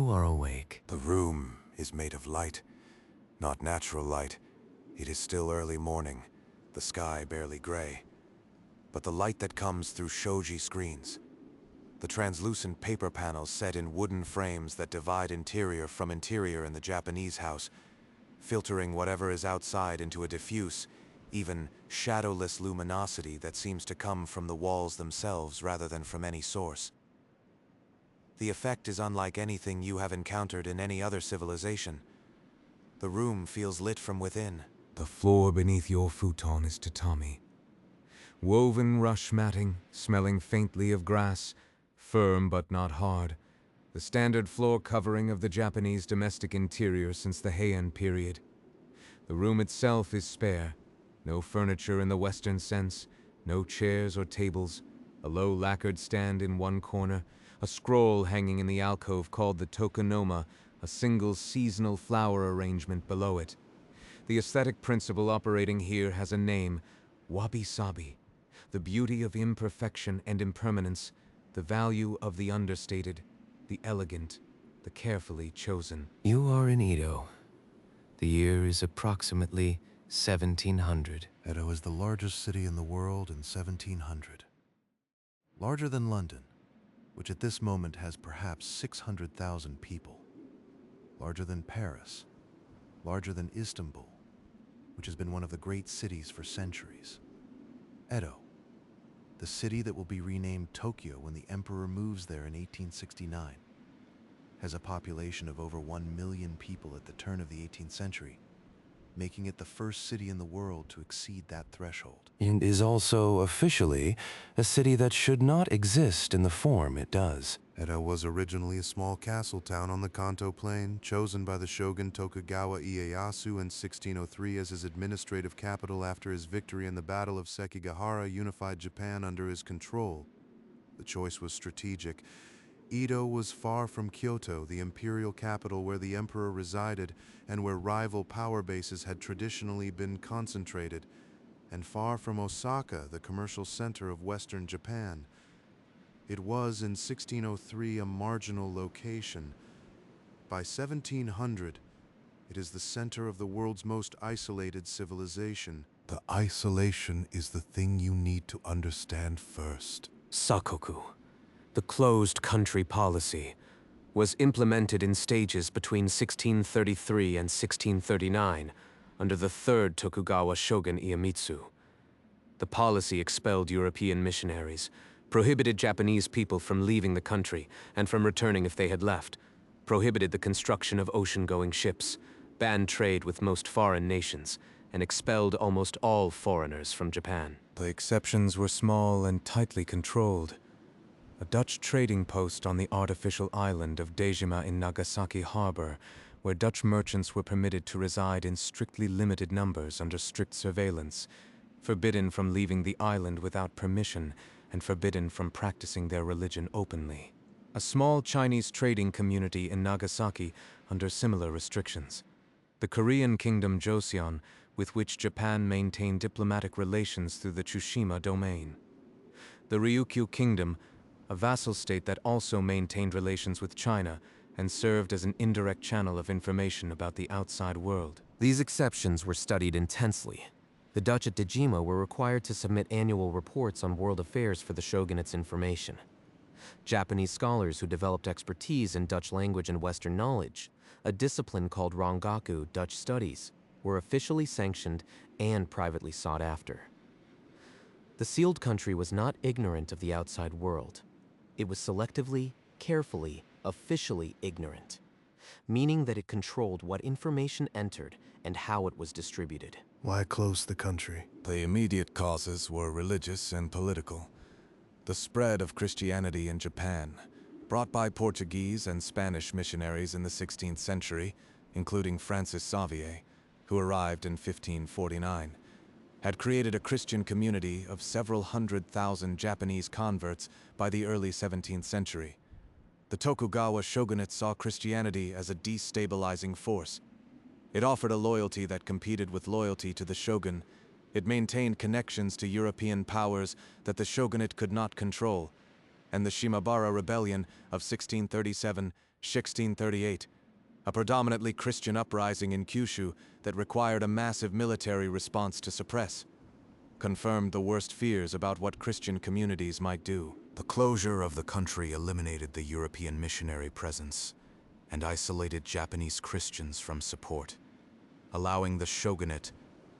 You are awake. The room is made of light, not natural light. It is still early morning, the sky barely gray. But the light that comes through shoji screens, the translucent paper panels set in wooden frames that divide interior from interior in the Japanese house, filtering whatever is outside into a diffuse, even shadowless luminosity that seems to come from the walls themselves rather than from any source. The effect is unlike anything you have encountered in any other civilization. The room feels lit from within. The floor beneath your futon is tatami. Woven rush matting, smelling faintly of grass, firm but not hard. The standard floor covering of the Japanese domestic interior since the Heian period. The room itself is spare. No furniture in the Western sense, no chairs or tables, a low lacquered stand in one corner, a scroll hanging in the alcove called the tokonoma, a single seasonal flower arrangement below it. The aesthetic principle operating here has a name, wabi-sabi, the beauty of imperfection and impermanence, the value of the understated, the elegant, the carefully chosen. You are in Edo. The year is approximately 1700. Edo is the largest city in the world in 1700. Larger than London, which at this moment has perhaps 600,000 people. Larger than Paris. Larger than Istanbul, which has been one of the great cities for centuries. Edo, the city that will be renamed Tokyo when the emperor moves there in 1869, has a population of over 1 million people at the turn of the 18th century, making it the first city in the world to exceed that threshold. And is also officially a city that should not exist in the form it does. Edo was originally a small castle town on the Kanto Plain, chosen by the shogun Tokugawa Ieyasu in 1603 as his administrative capital after his victory in the Battle of Sekigahara unified Japan under his control. The choice was strategic. Edo was far from Kyoto, the imperial capital where the emperor resided and where rival power bases had traditionally been concentrated, and far from Osaka, the commercial center of western Japan. It was in 1603 a marginal location. By 1700, it is the center of the world's most isolated civilization. The isolation is the thing you need to understand first. Sakoku, the closed country policy, was implemented in stages between 1633 and 1639 under the third Tokugawa shogun Ieyasu. The policy expelled European missionaries, prohibited Japanese people from leaving the country and from returning if they had left, prohibited the construction of ocean-going ships, banned trade with most foreign nations, and expelled almost all foreigners from Japan. The exceptions were small and tightly controlled. A Dutch trading post on the artificial island of Dejima in Nagasaki harbor, where Dutch merchants were permitted to reside in strictly limited numbers under strict surveillance, forbidden from leaving the island without permission, and forbidden from practicing their religion openly. A small Chinese trading community in Nagasaki under similar restrictions. The Korean kingdom Joseon, with which Japan maintained diplomatic relations through the Tsushima domain. The Ryukyu kingdom, a vassal state that also maintained relations with China and served as an indirect channel of information about the outside world. These exceptions were studied intensely. The Dutch at Dejima were required to submit annual reports on world affairs for the shogunate's information. Japanese scholars who developed expertise in Dutch language and Western knowledge, a discipline called Rangaku, Dutch studies, were officially sanctioned and privately sought after. The sealed country was not ignorant of the outside world. It was selectively, carefully, officially ignorant, meaning that it controlled what information entered and how it was distributed. Why close the country? The immediate causes were religious and political. The spread of Christianity in Japan, brought by Portuguese and Spanish missionaries in the 16th century, including Francis Xavier, who arrived in 1549, had created a Christian community of several 100,000 Japanese converts by the early 17th century. The Tokugawa shogunate saw Christianity as a destabilizing force. It offered a loyalty that competed with loyalty to the shogun. It maintained connections to European powers that the shogunate could not control, and the Shimabara Rebellion of 1637 1638, a predominantly Christian uprising in Kyushu that required a massive military response to suppress. Confirmed the worst fears about what Christian communities might do. The closure of the country eliminated the European missionary presence and isolated Japanese Christians from support, allowing the shogunate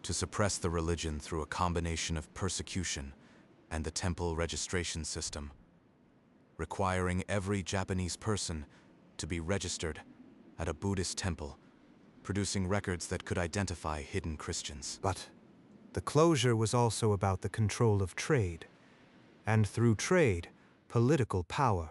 to suppress the religion through a combination of persecution and the temple registration system, requiring every Japanese person to be registered at a Buddhist temple, producing records that could identify hidden Christians. But the closure was also about the control of trade, and through trade, political power.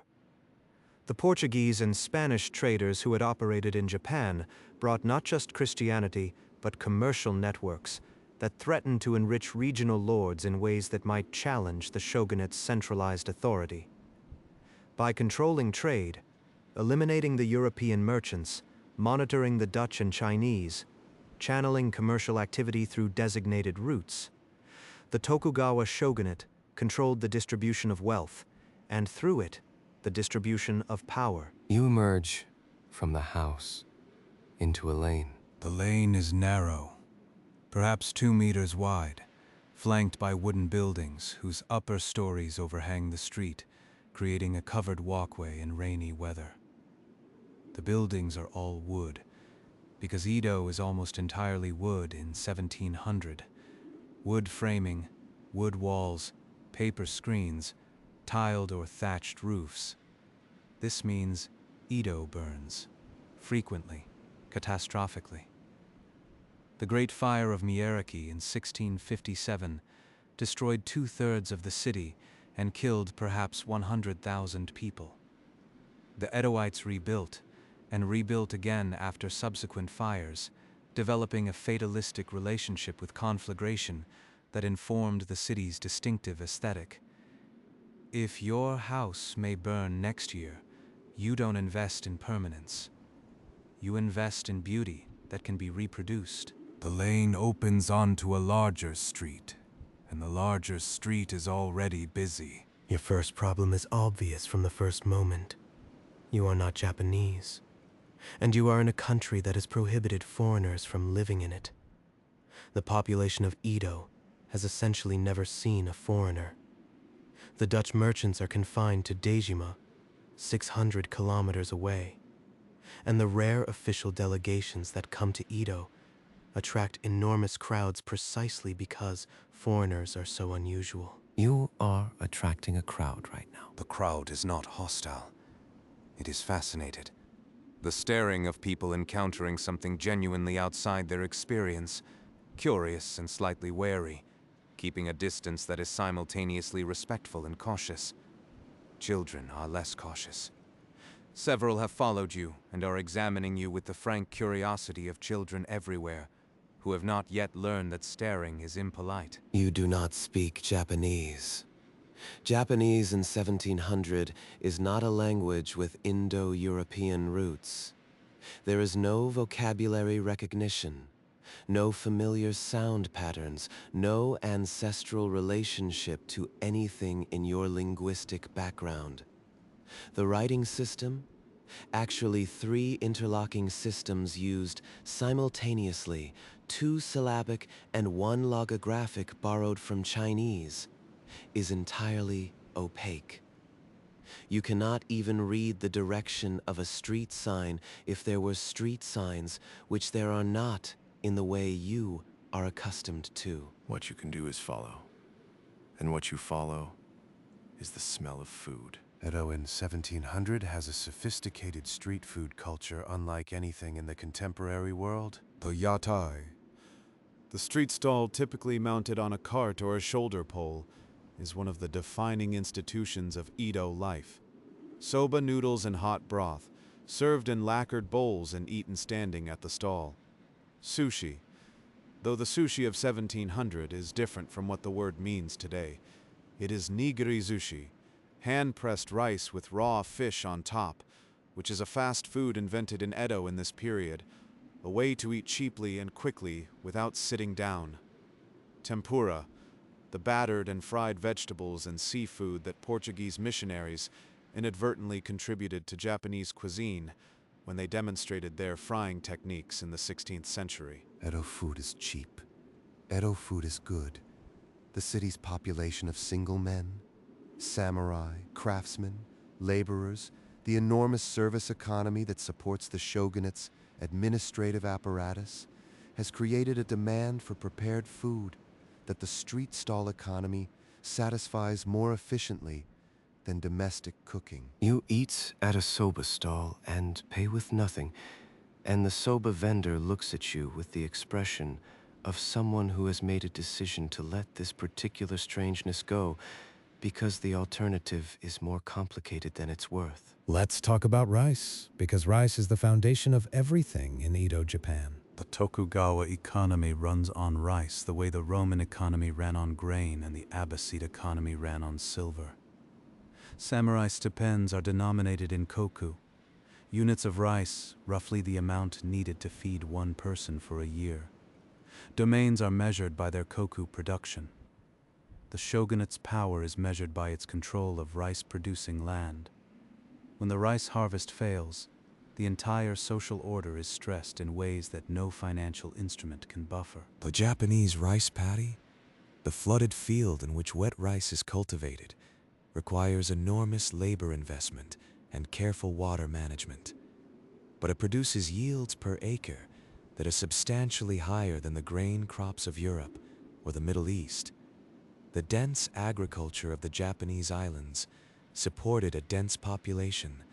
The Portuguese and Spanish traders who had operated in Japan brought not just Christianity, but commercial networks that threatened to enrich regional lords in ways that might challenge the shogunate's centralized authority. By controlling trade, eliminating the European merchants, monitoring the Dutch and Chinese, channeling commercial activity through designated routes, the Tokugawa shogunate controlled the distribution of wealth, and through it, the distribution of power. You emerge from the house into a lane. The lane is narrow, perhaps 2 meters wide, flanked by wooden buildings whose upper stories overhang the street, creating a covered walkway in rainy weather. The buildings are all wood, because Edo is almost entirely wood in 1700. Wood framing, wood walls, paper screens, tiled or thatched roofs. This means Edo burns, frequently, catastrophically. The Great Fire of Miyaraki in 1657 destroyed 2/3 of the city and killed perhaps 100,000 people. The Edoites rebuilt, and rebuilt again after subsequent fires, developing a fatalistic relationship with conflagration that informed the city's distinctive aesthetic. If your house may burn next year, you don't invest in permanence. You invest in beauty that can be reproduced. The lane opens onto a larger street, and the larger street is already busy. Your first problem is obvious from the first moment. You are not Japanese, and you are in a country that has prohibited foreigners from living in it. The population of Edo has essentially never seen a foreigner. The Dutch merchants are confined to Dejima, 600 kilometers away, and the rare official delegations that come to Edo attract enormous crowds precisely because foreigners are so unusual. You are attracting a crowd right now. The crowd is not hostile. It is fascinated. The staring of people encountering something genuinely outside their experience, curious and slightly wary, keeping a distance that is simultaneously respectful and cautious. Children are less cautious. Several have followed you and are examining you with the frank curiosity of children everywhere, who have not yet learned that staring is impolite. You do not speak Japanese. Japanese in 1700 is not a language with Indo-European roots. There is no vocabulary recognition, no familiar sound patterns, no ancestral relationship to anything in your linguistic background. The writing system, actually 3 interlocking systems used simultaneously, 2 syllabic and 1 logographic borrowed from Chinese, is entirely opaque. You cannot even read the direction of a street sign if there were street signs, which there are not in the way you are accustomed to. What you can do is follow. And what you follow is the smell of food. Edo in 1700 has a sophisticated street food culture unlike anything in the contemporary world. The yatai, the street stall typically mounted on a cart or a shoulder pole, is one of the defining institutions of Edo life. Soba noodles and hot broth, served in lacquered bowls and eaten standing at the stall. Sushi, though the sushi of 1700 is different from what the word means today. It is nigiri sushi, hand-pressed rice with raw fish on top, which is a fast food invented in Edo in this period, a way to eat cheaply and quickly without sitting down. Tempura, the battered and fried vegetables and seafood that Portuguese missionaries inadvertently contributed to Japanese cuisine when they demonstrated their frying techniques in the 16th century. Edo food is cheap. Edo food is good. The city's population of single men, samurai, craftsmen, laborers, the enormous service economy that supports the shogunate's administrative apparatus, has created a demand for prepared food that the street stall economy satisfies more efficiently than domestic cooking. You eat at a soba stall and pay with nothing, and the soba vendor looks at you with the expression of someone who has made a decision to let this particular strangeness go because the alternative is more complicated than it's worth. Let's talk about rice, because rice is the foundation of everything in Edo, Japan. The Tokugawa economy runs on rice the way the Roman economy ran on grain and the Abbasid economy ran on silver. Samurai stipends are denominated in koku, units of rice, roughly the amount needed to feed one person for a year. Domains are measured by their koku production. The shogunate's power is measured by its control of rice-producing land. When the rice harvest fails, the entire social order is stressed in ways that no financial instrument can buffer. The Japanese rice paddy, the flooded field in which wet rice is cultivated, requires enormous labor investment and careful water management. But it produces yields per acre that are substantially higher than the grain crops of Europe or the Middle East. The dense agriculture of the Japanese islands supported a dense population,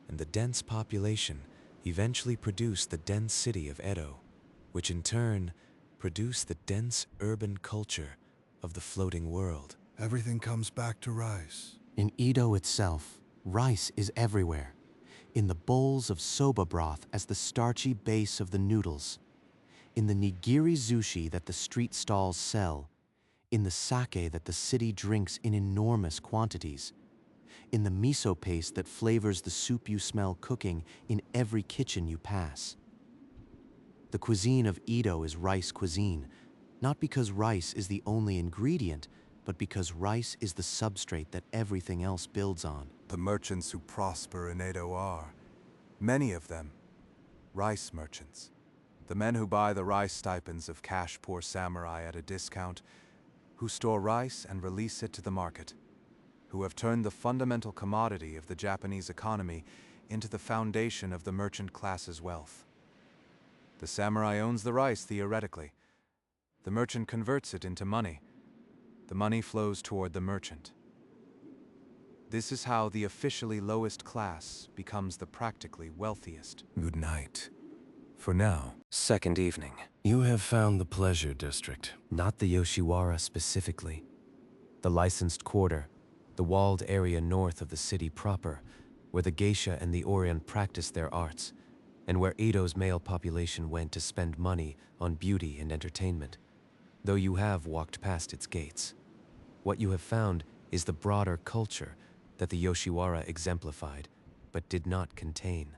and the dense population eventually produced the dense city of Edo, which in turn produced the dense urban culture of the floating world. Everything comes back to rice. In Edo itself, rice is everywhere, in the bowls of soba broth as the starchy base of the noodles, in the nigiri sushi that the street stalls sell, in the sake that the city drinks in enormous quantities, in the miso paste that flavors the soup you smell cooking in every kitchen you pass. The cuisine of Edo is rice cuisine, not because rice is the only ingredient, but because rice is the substrate that everything else builds on. The merchants who prosper in Edo are, many of them, rice merchants. The men who buy the rice stipends of cash-poor samurai at a discount, who store rice and release it to the market, who have turned the fundamental commodity of the Japanese economy into the foundation of the merchant class's wealth. The samurai owns the rice theoretically. The merchant converts it into money. The money flows toward the merchant. This is how the officially lowest class becomes the practically wealthiest. Good night. For now. Second evening. You have found the pleasure district. Not the Yoshiwara specifically. The licensed quarter, the walled area north of the city proper, where the geisha and the Orient practiced their arts, and where Edo's male population went to spend money on beauty and entertainment, though you have walked past its gates. What you have found is the broader culture that the Yoshiwara exemplified, but did not contain.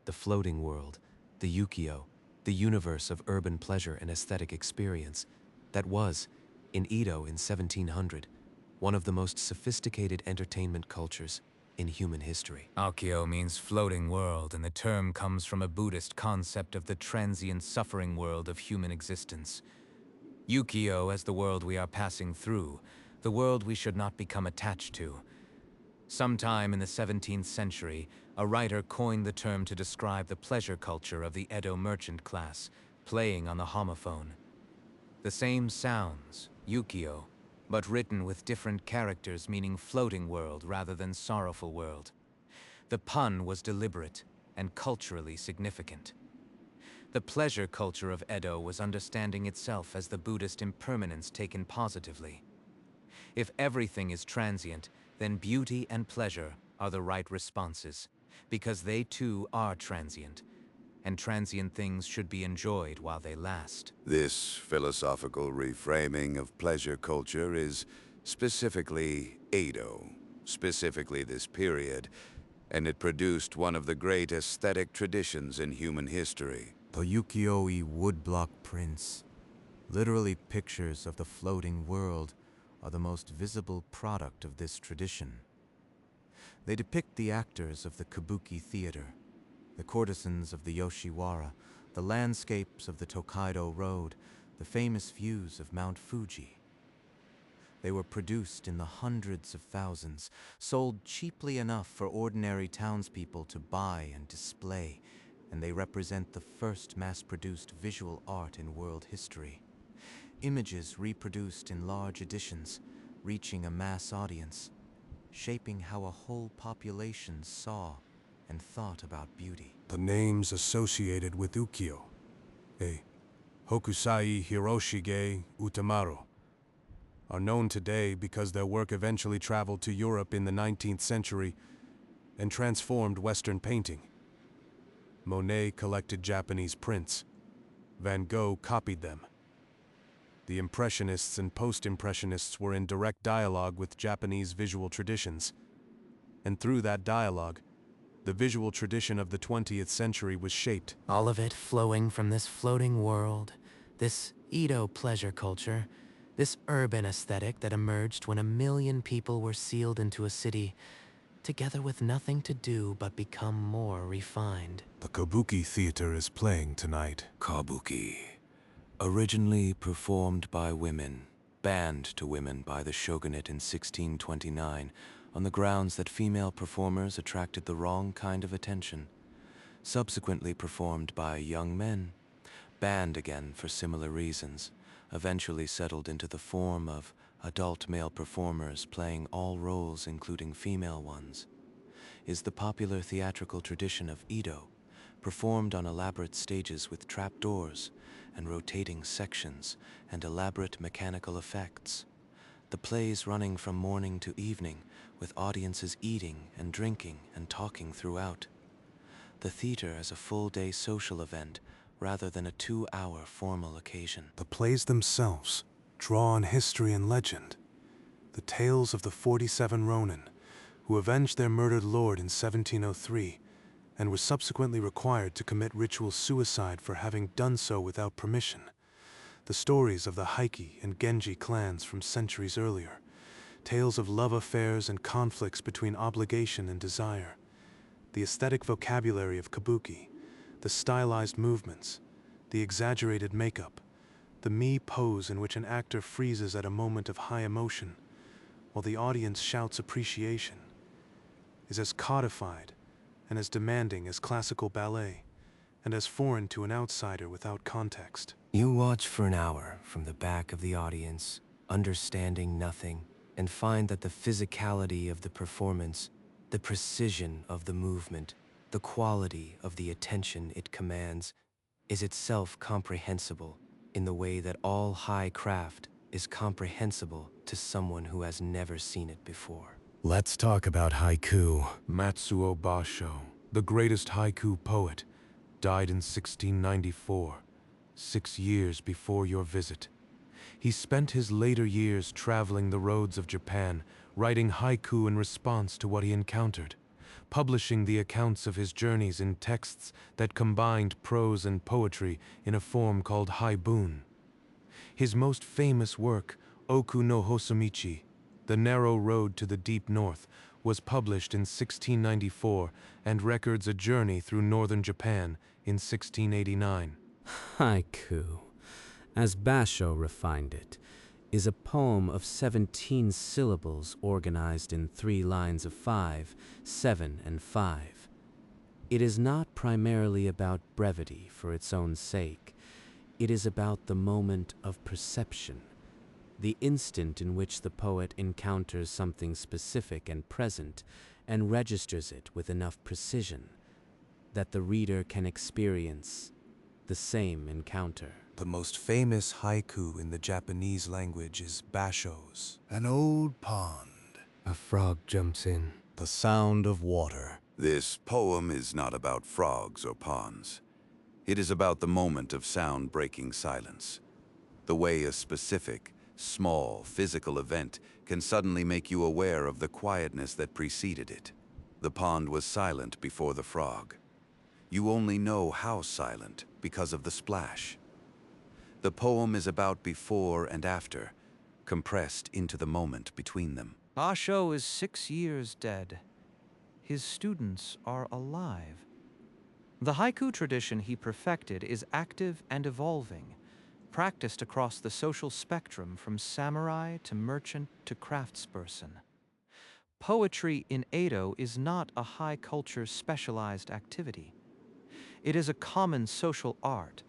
The floating world, the Yukio, the universe of urban pleasure and aesthetic experience, that was, in Edo in 1700, one of the most sophisticated entertainment cultures in human history. Akio means floating world, and the term comes from a Buddhist concept of the transient suffering world of human existence. Yukio as the world we are passing through, the world we should not become attached to. Sometime in the 17th century, a writer coined the term to describe the pleasure culture of the Edo merchant class, playing on the homophone. The same sounds, Yukio, but written with different characters meaning floating world rather than sorrowful world. The pun was deliberate and culturally significant. The pleasure culture of Edo was understanding itself as the Buddhist impermanence taken positively. If everything is transient, then beauty and pleasure are the right responses, because they too are transient, and transient things should be enjoyed while they last. This philosophical reframing of pleasure culture is specifically Edo, specifically this period, and it produced one of the great aesthetic traditions in human history. The ukiyo-e woodblock prints, literally pictures of the floating world, are the most visible product of this tradition. They depict the actors of the kabuki theater, the courtesans of the Yoshiwara, the landscapes of the Tokaido Road, the famous views of Mount Fuji. They were produced in the hundreds of thousands, sold cheaply enough for ordinary townspeople to buy and display, and they represent the first mass-produced visual art in world history. Images reproduced in large editions, reaching a mass audience, shaping how a whole population saw and thought about beauty. The names associated with ukiyo, Hokusai Hiroshige Utamaro, are known today because their work eventually traveled to Europe in the 19th century and transformed Western painting. Monet collected Japanese prints. Van Gogh copied them. The Impressionists and Post-Impressionists were in direct dialogue with Japanese visual traditions. And through that dialogue, the visual tradition of the 20th century was shaped. All of it flowing from this floating world, this Edo pleasure culture, this urban aesthetic that emerged when 1 million people were sealed into a city, together with nothing to do but become more refined. The Kabuki Theater is playing tonight. Kabuki. Originally performed by women, banned to women by the Shogunate in 1629 on the grounds that female performers attracted the wrong kind of attention. Subsequently performed by young men, banned again for similar reasons, eventually settled into the form of adult male performers playing all roles including female ones, is the popular theatrical tradition of Edo, performed on elaborate stages with trapdoors and rotating sections and elaborate mechanical effects. The plays running from morning to evening, with audiences eating and drinking and talking throughout. The theater as a full-day social event rather than a 2-hour formal occasion. The plays themselves draw on history and legend. The tales of the 47 Ronin, who avenged their murdered lord in 1703 and were subsequently required to commit ritual suicide for having done so without permission. The stories of the Heike and Genji clans from centuries earlier. Tales of love affairs and conflicts between obligation and desire. The aesthetic vocabulary of kabuki. The stylized movements. The exaggerated makeup. The me pose in which an actor freezes at a moment of high emotion, while the audience shouts appreciation, is as codified and as demanding as classical ballet, and as foreign to an outsider without context. You watch for an hour from the back of the audience, understanding nothing, and find that the physicality of the performance, the precision of the movement, the quality of the attention it commands, is itself comprehensible in the way that all high craft is comprehensible to someone who has never seen it before. Let's talk about haiku. Matsuo Basho, the greatest haiku poet, died in 1694, 6 years before your visit. He spent his later years traveling the roads of Japan, writing haiku in response to what he encountered, publishing the accounts of his journeys in texts that combined prose and poetry in a form called haibun. His most famous work, Oku no Hosomichi, The Narrow Road to the Deep North, was published in 1694 and records a journey through northern Japan in 1689. Haiku, as Basho refined it, is a poem of 17 syllables organized in 3 lines of 5, 7, and 5. It is not primarily about brevity for its own sake. It is about the moment of perception, the instant in which the poet encounters something specific and present and registers it with enough precision that the reader can experience the same encounter. The most famous haiku in the Japanese language is Basho's. An old pond. A frog jumps in. The sound of water. This poem is not about frogs or ponds. It is about the moment of sound breaking silence. The way a specific, small, physical event can suddenly make you aware of the quietness that preceded it. The pond was silent before the frog. You only know how silent because of the splash. The poem is about before and after, compressed into the moment between them. Basho is 6 years dead. his students are alive. The haiku tradition he perfected is active and evolving, practiced across the social spectrum from samurai to merchant to craftsperson. Poetry in Edo is not a high culture specialized activity. It is a common social art,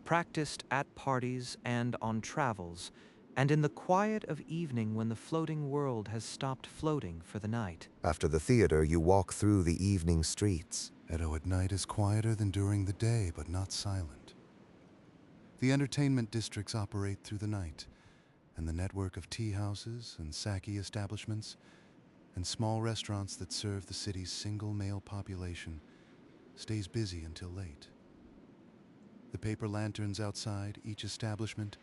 practiced at parties and on travels, and in the quiet of evening when the floating world has stopped floating for the night. After the theater, you walk through the evening streets. Edo at night is quieter than during the day, but not silent. The entertainment districts operate through the night, and the network of tea houses and sake establishments and small restaurants that serve the city's single male population stays busy until late. The paper lanterns outside each establishment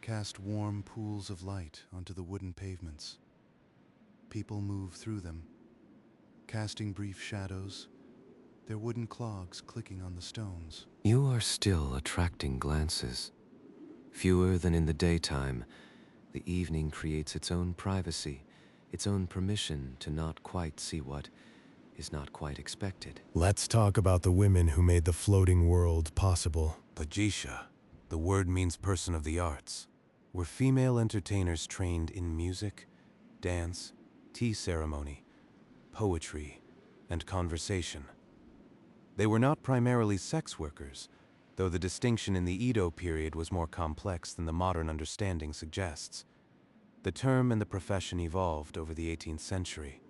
cast warm pools of light onto the wooden pavements. People move through them, casting brief shadows, their wooden clogs clicking on the stones. You are still attracting glances. Fewer than in the daytime, the evening creates its own privacy, its own permission to not quite see what is not quite expected. Let's talk about the women who made the floating world possible. Pajisha, the word means person of the arts, were female entertainers trained in music, dance, tea ceremony, poetry, and conversation. They were not primarily sex workers, though the distinction in the Edo period was more complex than the modern understanding suggests. The term and the profession evolved over the 18th century.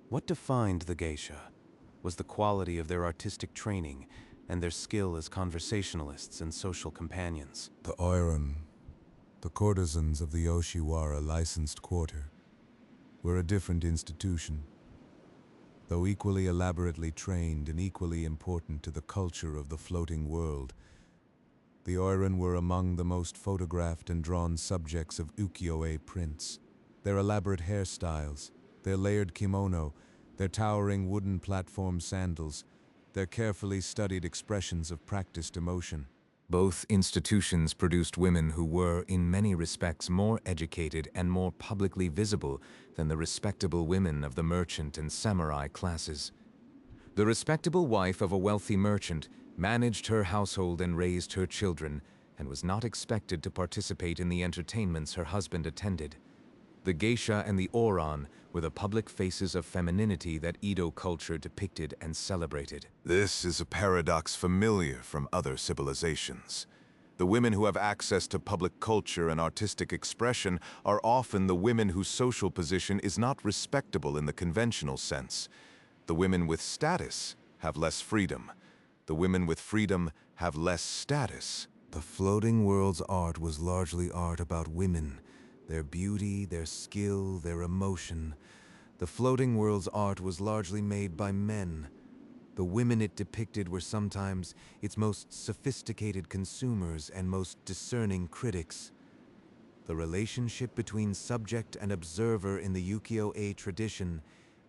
What defined the geisha was the quality of their artistic training and their skill as conversationalists and social companions. The oiran, the courtesans of the Yoshiwara licensed quarter, were a different institution. Though equally elaborately trained and equally important to the culture of the floating world, the oiran were among the most photographed and drawn subjects of ukiyo-e prints. Their elaborate hairstyles, their layered kimono, their towering wooden platform sandals, their carefully studied expressions of practiced emotion. Both institutions produced women who were, in many respects, more educated and more publicly visible than the respectable women of the merchant and samurai classes. The respectable wife of a wealthy merchant managed her household and raised her children, and was not expected to participate in the entertainments her husband attended. The geisha and the oran were the public faces of femininity that Edo culture depicted and celebrated. This is a paradox familiar from other civilizations. The women who have access to public culture and artistic expression are often the women whose social position is not respectable in the conventional sense. The women with status have less freedom. The women with freedom have less status. The floating world's art was largely art about women, their beauty, their skill, their emotion. The floating world's art was largely made by men. The women it depicted were sometimes its most sophisticated consumers and most discerning critics. The relationship between subject and observer in the ukiyo-e tradition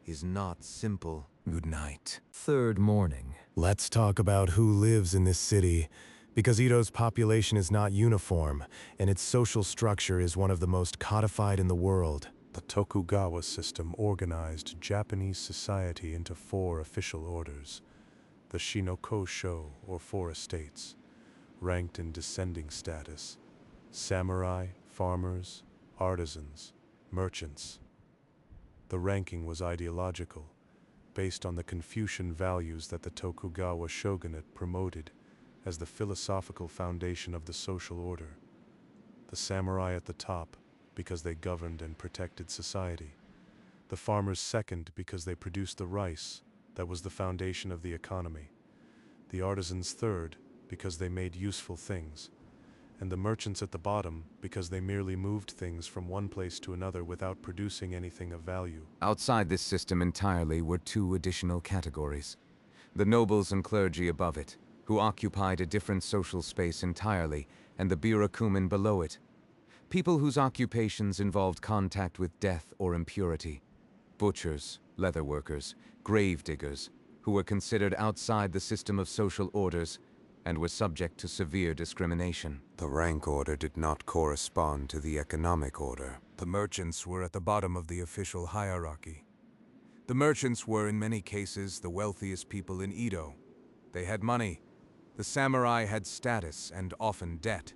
is not simple. Good night. Third morning. Let's talk about who lives in this city, because Edo's population is not uniform, and its social structure is one of the most codified in the world. The Tokugawa system organized Japanese society into 4 official orders. The Shinokosho, or 4 estates, ranked in descending status: samurai, farmers, artisans, merchants. The ranking was ideological, based on the Confucian values that the Tokugawa shogunate promoted as the philosophical foundation of the social order. The samurai at the top, because they governed and protected society. The farmers second, because they produced the rice that was the foundation of the economy. The artisans third, because they made useful things. And the merchants at the bottom, because they merely moved things from one place to another without producing anything of value. Outside this system entirely were 2 additional categories. The nobles and clergy above it, who occupied a different social space entirely, and the birakumen below it. People whose occupations involved contact with death or impurity. Butchers, leather workers, grave diggers, who were considered outside the system of social orders and were subject to severe discrimination. The rank order did not correspond to the economic order. The merchants were at the bottom of the official hierarchy. The merchants were, in many cases, the wealthiest people in Edo. They had money. The samurai had status and often debt.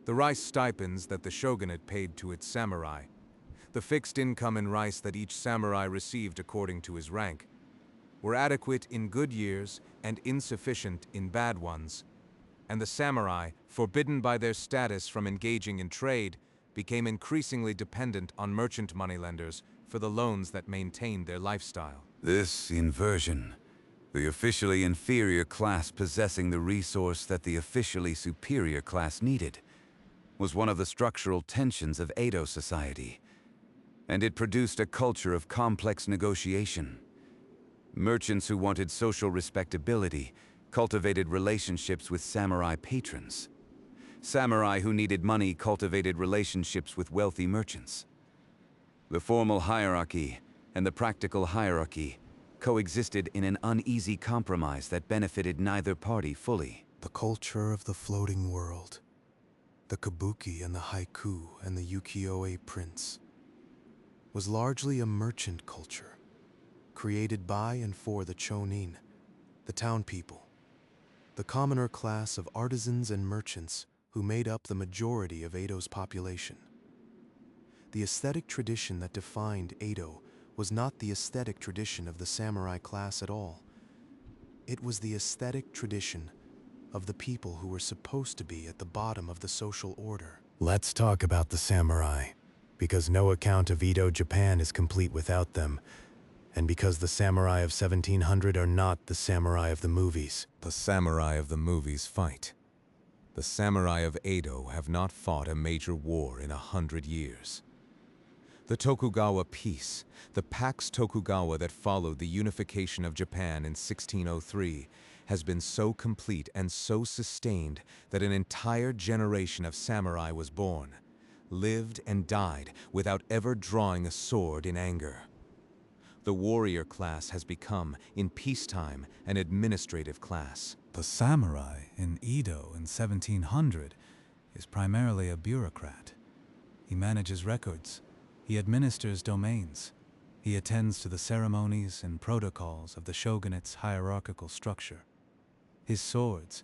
The rice stipends that the shogunate paid to its samurai, the fixed income in rice that each samurai received according to his rank, were adequate in good years and insufficient in bad ones, and the samurai, forbidden by their status from engaging in trade, became increasingly dependent on merchant moneylenders for the loans that maintained their lifestyle. This inversion, the officially inferior class possessing the resource that the officially superior class needed, was one of the structural tensions of Edo society, and it produced a culture of complex negotiation. Merchants who wanted social respectability cultivated relationships with samurai patrons. Samurai who needed money cultivated relationships with wealthy merchants. The formal hierarchy and the practical hierarchy coexisted in an uneasy compromise that benefited neither party fully. The culture of the floating world, the kabuki and the haiku and the ukiyo-e prints, was largely a merchant culture, created by and for the chonin, the town people, the commoner class of artisans and merchants who made up the majority of Edo's population. The aesthetic tradition that defined Edo was not the aesthetic tradition of the samurai class at all. It was the aesthetic tradition of the people who were supposed to be at the bottom of the social order. Let's talk about the samurai, because no account of Edo, Japan is complete without them, and because the samurai of 1700 are not the samurai of the movies. The samurai of the movies fight. The samurai of Edo have not fought a major war in 100 years. The Tokugawa peace, the Pax Tokugawa that followed the unification of Japan in 1603, has been so complete and so sustained that an entire generation of samurai was born, lived and died without ever drawing a sword in anger. The warrior class has become, in peacetime, an administrative class. The samurai in Edo in 1700 is primarily a bureaucrat. He manages records. He administers domains. He attends to the ceremonies and protocols of the shogunate's hierarchical structure. His swords,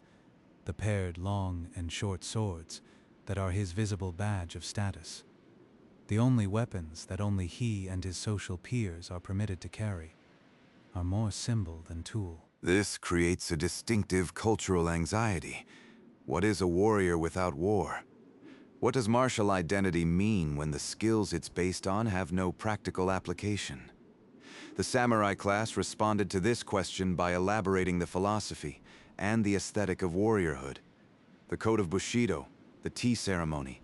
the paired long and short swords that are his visible badge of status, the only weapons that only he and his social peers are permitted to carry, are more symbol than tool. This creates a distinctive cultural anxiety. What is a warrior without war? What does martial identity mean when the skills it's based on have no practical application? The samurai class responded to this question by elaborating the philosophy and the aesthetic of warriorhood. The code of Bushido, the tea ceremony,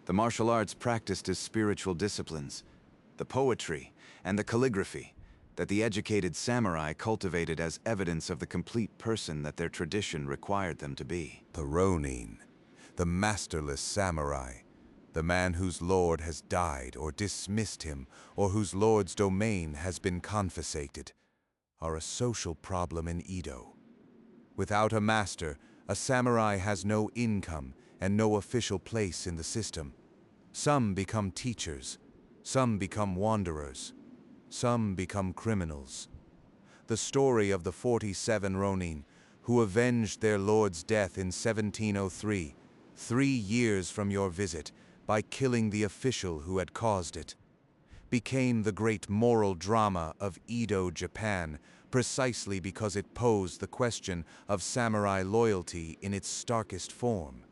the martial arts practiced as spiritual disciplines, the poetry and the calligraphy that the educated samurai cultivated as evidence of the complete person that their tradition required them to be. The Ronin, the masterless samurai, the man whose lord has died or dismissed him, or whose lord's domain has been confiscated, are a social problem in Edo. Without a master, a samurai has no income and no official place in the system. Some become teachers, some become wanderers, some become criminals. The story of the 47 Ronin, who avenged their lord's death in 1703, 3 years from your visit, by killing the official who had caused it, became the great moral drama of Edo, Japan, precisely because it posed the question of samurai loyalty in its starkest form.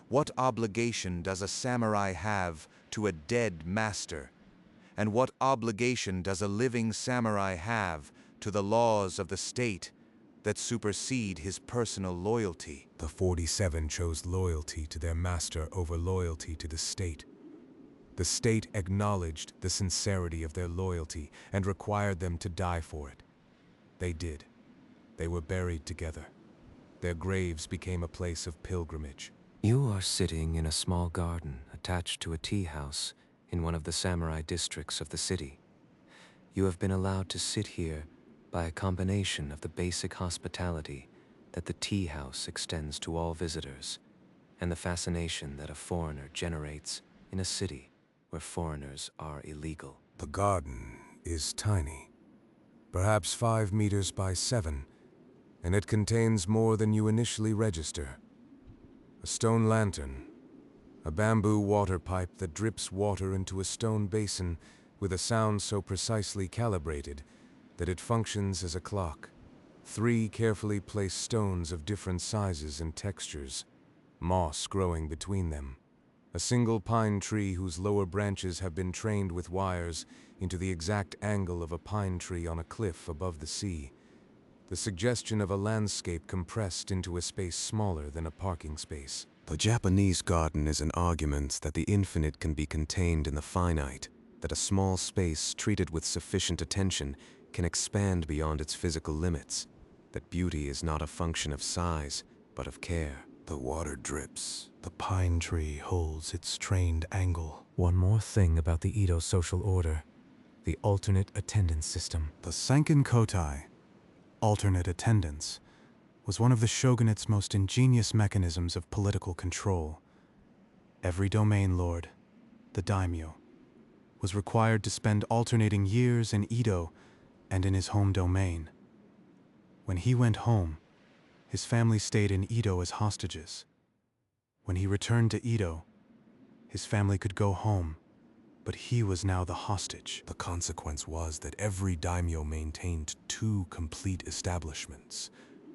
What obligation does a samurai have to a dead master? And what obligation does a living samurai have to the laws of the state that supersede his personal loyalty? The 47 chose loyalty to their master over loyalty to the state. The state acknowledged the sincerity of their loyalty and required them to die for it. They did. They were buried together. Their graves became a place of pilgrimage. You are sitting in a small garden attached to a tea house in one of the samurai districts of the city. You have been allowed to sit here by a combination of the basic hospitality that the tea house extends to all visitors, and the fascination that a foreigner generates in a city where foreigners are illegal. The garden is tiny. Perhaps 5 meters by 7, and it contains more than you initially register. A stone lantern, a bamboo water pipe that drips water into a stone basin with a sound so precisely calibrated that it functions as a clock. 3 carefully placed stones of different sizes and textures, moss growing between them. A single pine tree whose lower branches have been trained with wires into the exact angle of a pine tree on a cliff above the sea. The suggestion of a landscape compressed into a space smaller than a parking space. The Japanese garden is an argument that the infinite can be contained in the finite, that a small space treated with sufficient attention can expand beyond its physical limits, that beauty is not a function of size, but of care. The water drips. The pine tree holds its trained angle. One more thing about the Edo social order, the alternate attendance system. The Sankin Kotai, alternate attendance, was one of the shogunate's most ingenious mechanisms of political control. Every domain lord, the daimyo, was required to spend alternating years in Edo and in his home domain. When he went home, his family stayed in Edo as hostages. When he returned to Edo, his family could go home, but he was now the hostage. The consequence was that every daimyo maintained 2 complete establishments,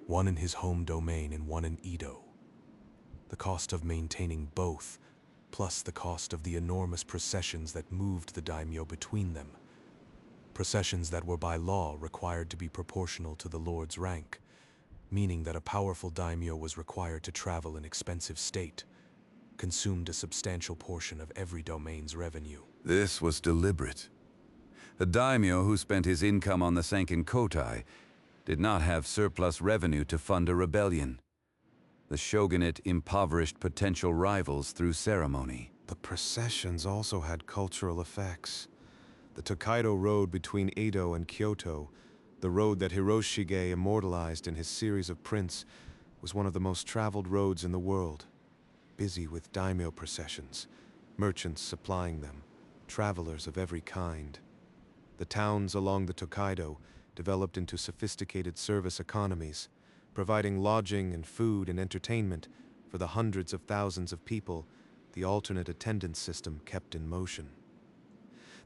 one in his home domain and one in Edo. The cost of maintaining both, plus the cost of the enormous processions that moved the daimyo between them. Processions that were by law required to be proportional to the lord's rank, meaning that a powerful daimyo was required to travel in expensive state, consumed a substantial portion of every domain's revenue. This was deliberate. A daimyo who spent his income on the Sankin Kotai did not have surplus revenue to fund a rebellion. The shogunate impoverished potential rivals through ceremony. The processions also had cultural effects. The Tokaido Road between Edo and Kyoto, the road that Hiroshige immortalized in his series of prints, was one of the most traveled roads in the world, busy with daimyo processions, merchants supplying them, travelers of every kind. The towns along the Tokaido developed into sophisticated service economies, providing lodging and food and entertainment for the hundreds of thousands of people the alternate attendance system kept in motion.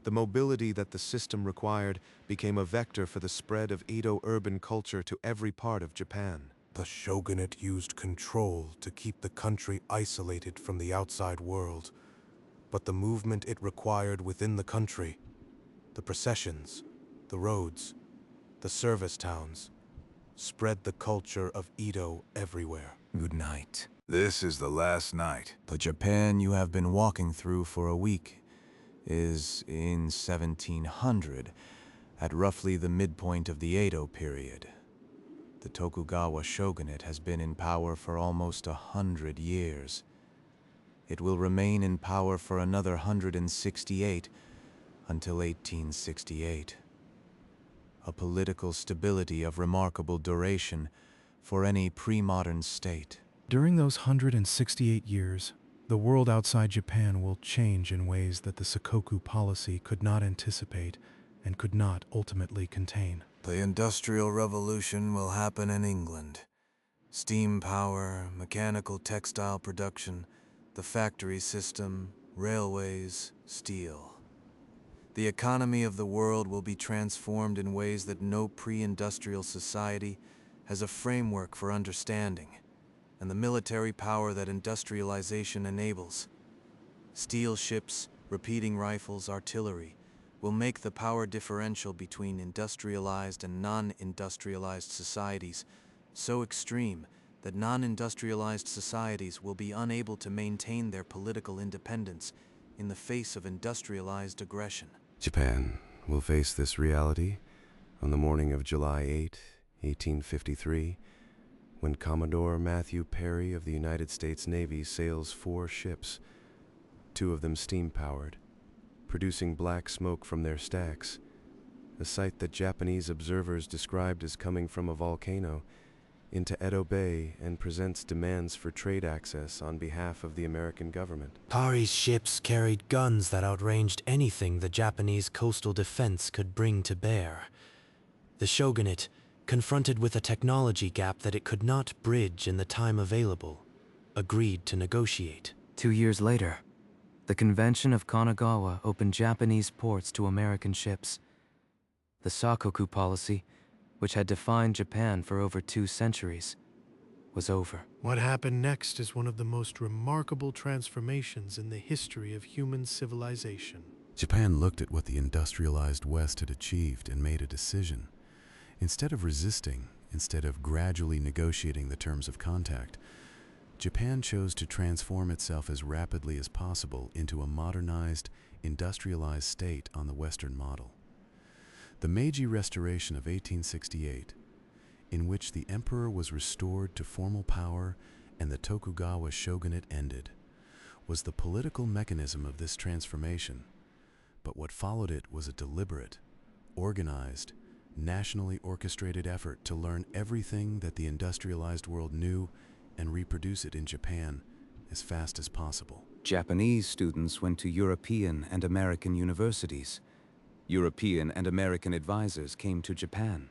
The mobility that the system required became a vector for the spread of Edo urban culture to every part of Japan. The shogunate used control to keep the country isolated from the outside world, but the movement it required within the country, the processions, the roads, the service towns, spread the culture of Edo everywhere. Good night. This is the last night. The Japan you have been walking through for a week is in 1700, at roughly the midpoint of the Edo period. The Tokugawa shogunate has been in power for almost 100 years. It will remain in power for another 168 until 1868. A political stability of remarkable duration for any pre-modern state. During those 168 years, the world outside Japan will change in ways that the Sakoku policy could not anticipate and could not ultimately contain. The Industrial Revolution will happen in England. Steam power, mechanical textile production, the factory system, railways, steel. The economy of the world will be transformed in ways that no pre-industrial society has a framework for understanding, and the military power that industrialization enables. Steel ships, repeating rifles, artillery, will make the power differential between industrialized and non-industrialized societies so extreme that non-industrialized societies will be unable to maintain their political independence in the face of industrialized aggression. Japan will face this reality on the morning of July 8, 1853, when Commodore Matthew Perry of the United States Navy sails 4 ships, 2 of them steam-powered, producing black smoke from their stacks, a sight that Japanese observers described as coming from a volcano into Edo Bay and presents demands for trade access on behalf of the American government. Pari's ships carried guns that outranged anything the Japanese coastal defense could bring to bear. The Shogunate, confronted with a technology gap that it could not bridge in the time available, agreed to negotiate. 2 years later, the Convention of Kanagawa opened Japanese ports to American ships. The Sakoku policy, which had defined Japan for over 2 centuries, was over. What happened next is one of the most remarkable transformations in the history of human civilization. Japan looked at what the industrialized West had achieved and made a decision. Instead of resisting, instead of gradually negotiating the terms of contact, Japan chose to transform itself as rapidly as possible into a modernized, industrialized state on the Western model. The Meiji Restoration of 1868, in which the emperor was restored to formal power and the Tokugawa shogunate ended, was the political mechanism of this transformation. But what followed it was a deliberate, organized, nationally orchestrated effort to learn everything that the industrialized world knew and reproduce it in Japan as fast as possible. Japanese students went to European and American universities. European and American advisors came to Japan.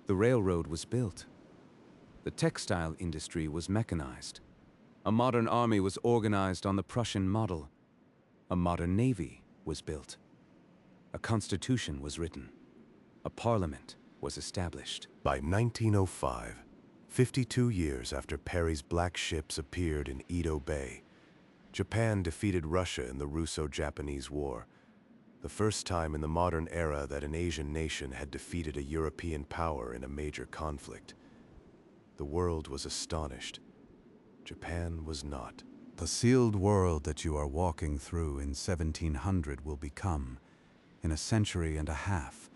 The railroad was built. The textile industry was mechanized. A modern army was organized on the Prussian model. A modern navy was built. A constitution was written. A parliament was established. By 1905, 52 years after Perry's black ships appeared in Edo Bay, Japan defeated Russia in the Russo-Japanese War, the first time in the modern era that an Asian nation had defeated a European power in a major conflict. The world was astonished. Japan was not. The sealed world that you are walking through in 1700 will become, in a century and a half,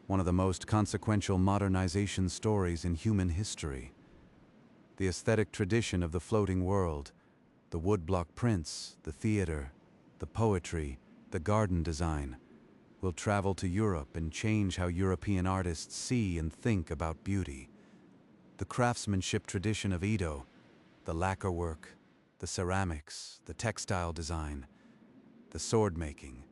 one of the most consequential modernization stories in human history. The aesthetic tradition of the floating world, the woodblock prints, the theater, the poetry, the garden design, will travel to Europe and change how European artists see and think about beauty. The craftsmanship tradition of Edo, the lacquer work, the ceramics, the textile design, the sword making,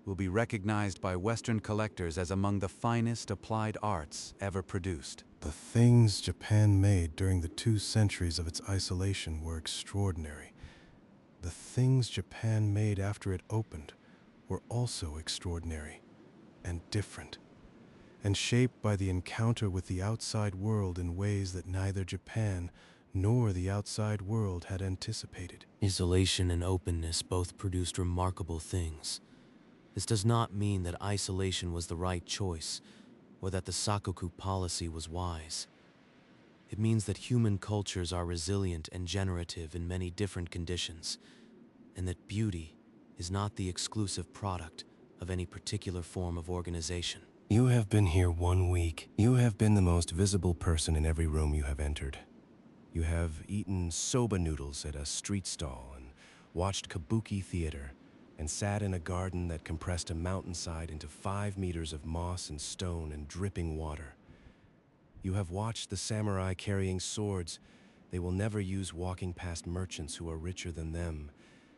will be recognized by Western collectors as among the finest applied arts ever produced. The things Japan made during the 2 centuries of its isolation were extraordinary. The things Japan made after it opened were also extraordinary and different, and shaped by the encounter with the outside world in ways that neither Japan nor the outside world had anticipated. Isolation and openness both produced remarkable things. This does not mean that isolation was the right choice, or that the Sakoku policy was wise. It means that human cultures are resilient and generative in many different conditions, and that beauty is not the exclusive product of any particular form of organization. You have been here 1 week. You have been the most visible person in every room you have entered. You have eaten soba noodles at a street stall and watched kabuki theater and sat in a garden that compressed a mountainside into 5 meters of moss and stone and dripping water. You have watched the samurai carrying swords they will never use walking past merchants who are richer than them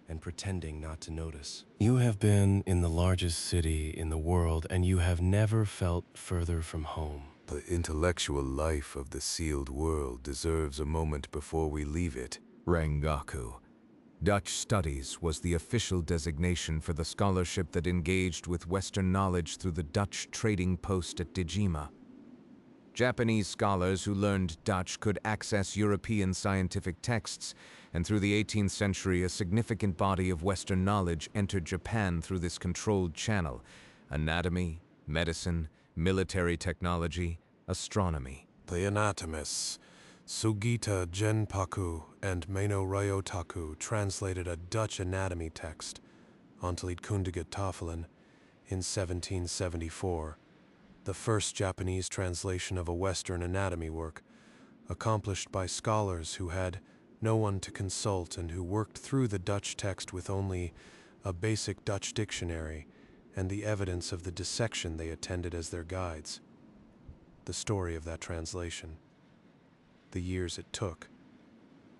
and pretending not to notice. You have been in the largest city in the world, and you have never felt further from home. The intellectual life of the sealed world deserves a moment before we leave it. Rangaku. Dutch studies was the official designation for the scholarship that engaged with Western knowledge through the Dutch trading post at Dejima. Japanese scholars who learned Dutch could access European scientific texts, and through the 18th century a significant body of Western knowledge entered Japan through this controlled channel: anatomy, medicine, military technology, astronomy. The anatomists, Sugita Genpaku and Meino Ryotaku, translated a Dutch anatomy text onto Liedkundige Tafelen in 1774, the first Japanese translation of a Western anatomy work, accomplished by scholars who had no one to consult and who worked through the Dutch text with only a basic Dutch dictionary and the evidence of the dissection they attended as their guides. The story of that translation. the years it took,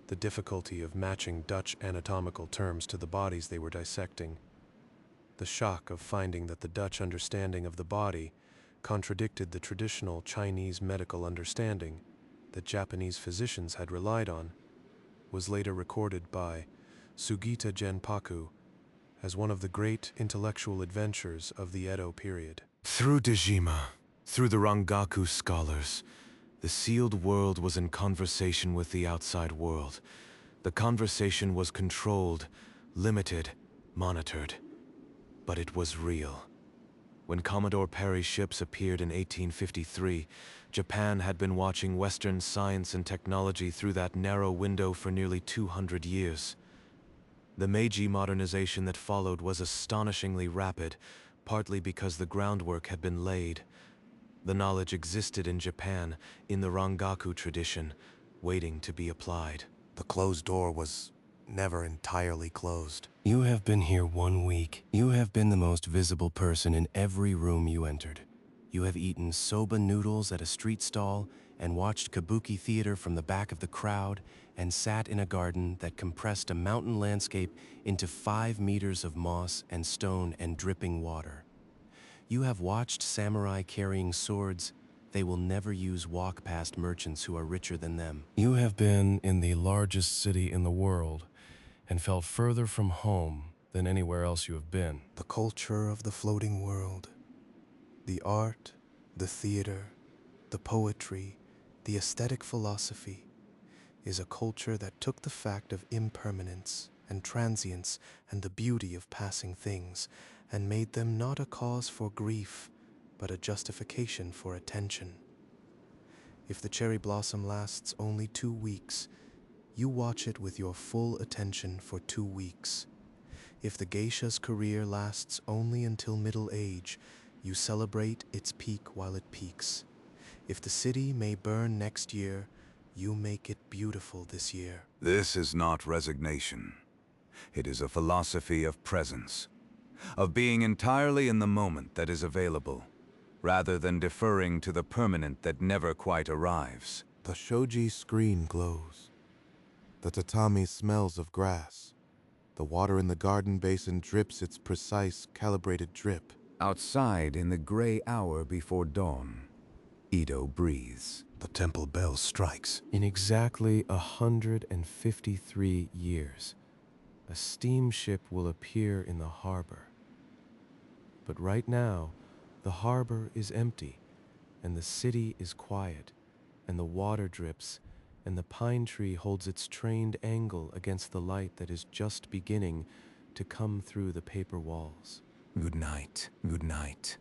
the difficulty of matching Dutch anatomical terms to the bodies they were dissecting, the shock of finding that the Dutch understanding of the body contradicted the traditional Chinese medical understanding that Japanese physicians had relied on, was later recorded by Sugita Genpaku as one of the great intellectual adventures of the Edo period. Through Dejima, through the Rangaku scholars, the sealed world was in conversation with the outside world. The conversation was controlled, limited, monitored. But it was real. When Commodore Perry's ships appeared in 1853, Japan had been watching Western science and technology through that narrow window for nearly 200 years. The Meiji modernization that followed was astonishingly rapid, partly because the groundwork had been laid. The knowledge existed in Japan, in the Rangaku tradition, waiting to be applied. The closed door was never entirely closed. You have been here 1 week. You have been the most visible person in every room you entered. You have eaten soba noodles at a street stall and watched kabuki theater from the back of the crowd and sat in a garden that compressed a mountain landscape into 5 meters of moss and stone and dripping water. You have watched samurai carrying swords they will never use walk past merchants who are richer than them. You have been in the largest city in the world and felt further from home than anywhere else you have been. The culture of the floating world, the art, the theater, the poetry, the aesthetic philosophy, is a culture that took the fact of impermanence and transience and the beauty of passing things and made them not a cause for grief, but a justification for attention. If the cherry blossom lasts only 2 weeks, you watch it with your full attention for 2 weeks. If the geisha's career lasts only until middle age, you celebrate its peak while it peaks. If the city may burn next year, you make it beautiful this year. This is not resignation. It is a philosophy of presence, of being entirely in the moment that is available, rather than deferring to the permanent that never quite arrives. The shoji screen glows. The tatami smells of grass. The water in the garden basin drips its precise, calibrated drip. Outside in the gray hour before dawn, Edo breathes. The temple bell strikes. In exactly 153 years, a steamship will appear in the harbor. But right now, the harbor is empty, and the city is quiet, and the water drips, and the pine tree holds its trained angle against the light that is just beginning to come through the paper walls. Good night, good night.